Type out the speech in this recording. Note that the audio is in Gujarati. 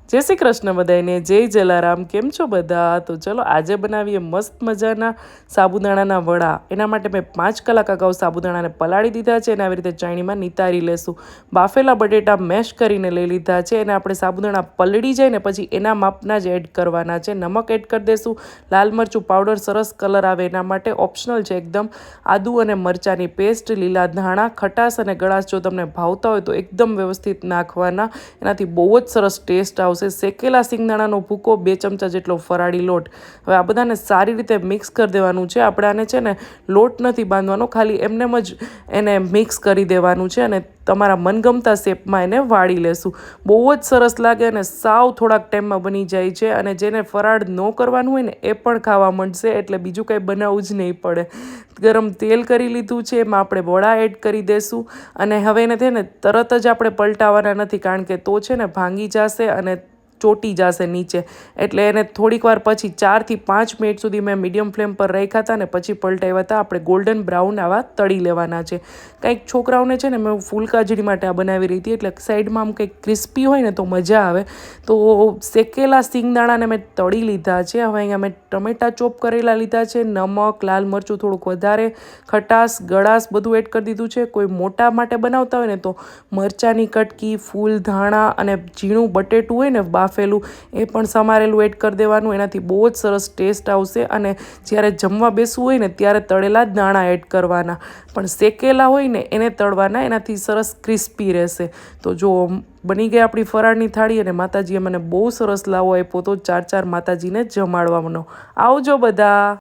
जय श्री कृष्ण बधाईने जय जलाराम। केम छो बधा? तो चलो आज बनावीए मस्त मजाना साबुदाणाना वड़ा। एना माटे मैं 5 कलाक अगाऊ साबुदाणाने पलाળી દીધા છે અને આવી રીતે ચાણીમાં નિતારી લેશું। બાફેલા બટેટા મેશ કરીને લઈ લીધા છે અને આપણે સાબુદાણા પલળી જાય ને પછી એના માપના જ એડ કરવાના છે। નમક એડ કરી દેશું, લાલ મરચું પાવડર સરસ કલર આવે એના માટે ઓપ્શનલ છે एकदम। આદુ અને મરચાની પેસ્ટ, લીલા ધાણા, ખટાશ અને ગળાશ જો તમને ભાવતા હોય તો एकदम વ્યવસ્થિત નાખવાના, એનાથી બહુ જ સરસ ટેસ્ટ આવશે। શેકેલા સિંગદાણાનો ભૂકો 2 ચમચા જેટલો ફરાળી લોટ। હવે આ બધાને સારી રીતે મિક્સ કરી દેવાનું છે। આપણે આને છે ને લોટ નથી બાંધવાનો, ખાલી એમનેમ જ એને મિક્સ કરી દેવાનું છે અને તમારા મનગમતા શેપમાં એને વાળી લેશું। બહુ જ સરસ લાગે અને સાવ થોડાક ટાઈમમાં બની જાય છે અને જેને ફરાળ ન કરવાનું હોય ને એ પણ ખાવા માંડશે, એટલે બીજું કંઈ બનાવવું જ નહીં પડે। ગરમ તેલ કરી લીધું છે, એમાં આપણે વડા એડ કરી દેશું અને હવે એને છે ને તરત જ આપણે પલટાવવાના નથી, કારણ કે તો છે ને ભાંગી જશે અને ચોટી જશે નીચે। એટલે એને થોડીક વાર પછી 4 થી 5 મિનિટ સુધી મેં મીડિયમ ફ્લેમ પર રાખ્યા હતા ને પછી પલટાવ્યા હતા। આપણે ગોલ્ડન બ્રાઉન આવા તળી લેવાના છે। કંઈક છોકરાઓને છે ને મેં ફૂલ કાજળી માટે આ બનાવી રહી હતી, એટલે સાઈડમાં આમ કંઈક ક્રિસ્પી હોય ને તો મજા આવે। તો શેકેલા સિંગદાણાને મેં તળી લીધા છે। હવે અહીંયા મેં ટમેટા ચોપ કરેલા લીધા છે, નમક, લાલ મરચું થોડુંક વધારે, ખટાશ, ગળાશ બધું એડ કરી દીધું છે। કોઈ મોટા માટે બનાવતા હોય ને તો મરચાંની કટકી, ફૂલ ધાણા અને ઝીણું બટેટું હોય ને બાફેલું એ પણ સમારેલું એડ કરી દેવાનું, એનાથી બહુ જ સરસ ટેસ્ટ આવશે। અને જ્યારે જમવા બેસવું હોય ને ત્યારે તળેલા જ દાણા એડ કરવાના, પણ શેકેલા હોય ને એને તળવાના, એનાથી સરસ ક્રિસ્પી રહેશે। તો જો બની ગઈ આપણી ફરાળની થાળી અને માતાજીએ મને બહુ સરસ લાવો આપ્યો તો 4 માતાજીને જમાડવાનો। આવજો બધા।